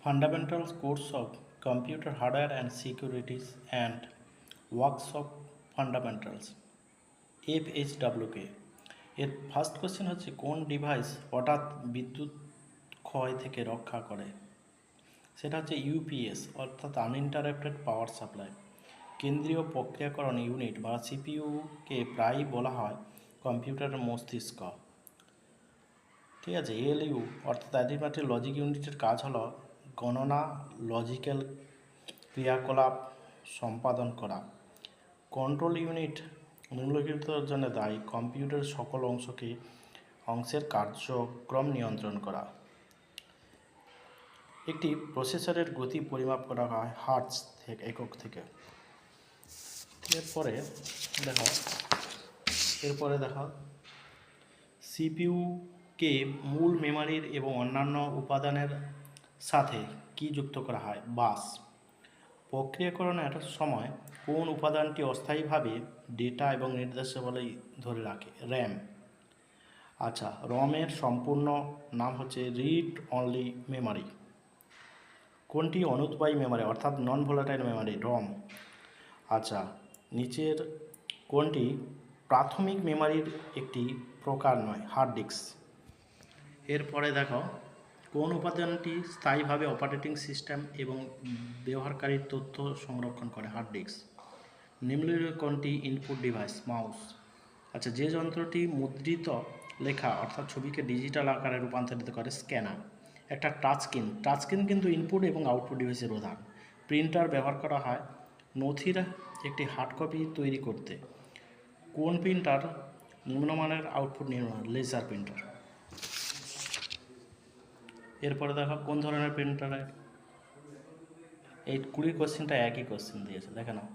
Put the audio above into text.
Fundamentals course of Computer Hardware and Securities and Workshop Fundamentals FHWK এর first question হচ্ছে কোন device হঠাৎ বিদ্যুৎ ক্ষয় থেকে রক্ষা করে, সেটা হচ্ছে ইউপিএস অর্থাৎ আনইন্টারাপ্টেড পাওয়ার সাপ্লাই। কেন্দ্রীয় প্রক্রিয়াকরণ ইউনিট বা সিপিইউকে প্রায়ই বলা হয় কম্পিউটারের মস্তিষ্ক। ঠিক আছে। এএলইউ অর্থাৎ অ্যারিথমেটিক লজিক ইউনিটের কাজ হলো গণনা, লজিক্যাল ক্রিয়াকলাপ সম্পাদন করা। কন্ট্রোল ইউনিট নিম্নলিখিতের জন্য দায়ী: কম্পিউটারের সকল অংশের কার্যক্রম নিয়ন্ত্রণ করা। একটি প্রসেসরের গতি পরিমাপ করা হয় হার্টজ একক থেকে। এরপরে দেখো সিপিইউকে মূল মেমোরির এবং অন্যান্য উপাদানের সাথে কি যুক্ত করা হয়? বাস। প্রক্রিয়াকরণের সময় কোন উপাদানটি অস্থায়ীভাবে ডেটা এবং নির্দেশাবলী ধরে রাখে? র্যাম। আচ্ছা, রমের সম্পূর্ণ নাম হচ্ছে রিড অনলি মেমোরি। কোনটি অনুদ্বায়ী মেমোরি অর্থাৎ নন ভোলাটাইল মেমোরি? রম। আচ্ছা, নিচের কোনটি প্রাথমিক মেমোরির একটি প্রকার নয়? Hard disk. এরপরে দেখো কোন উপাদানটি স্থায়ীভাবে অপারেটিং সিস্টেম এবং ব্যবহারকারীর তথ্য সংরক্ষণ করে? Hard disk. নিম্নলিখিত কোনটি ইনপুট ডিভাইস? মাউস। আচ্ছা, যে যন্ত্রটি মুদ্রিত লেখা অর্থাৎ ছবিকে ডিজিটাল আকারে রূপান্তরিত করে? স্ক্যানার। একটা টাচস্ক্রিন কিন্তু ইনপুট এবং আউটপুট ডিভাইসের উদাহরণ। প্রিন্টার ব্যবহার করা হয় নথির একটি হার্ড কপি তৈরি করতে। কোন প্রিন্টার নিম্নমানের আউটপুট নির্মাণ? Laser printer. এরপরে দেখো কোন ধরনের প্রিন্টারে এই 20 কোশ্চেনটা একই কোশ্চেন দিয়েছে, দেখে নাও।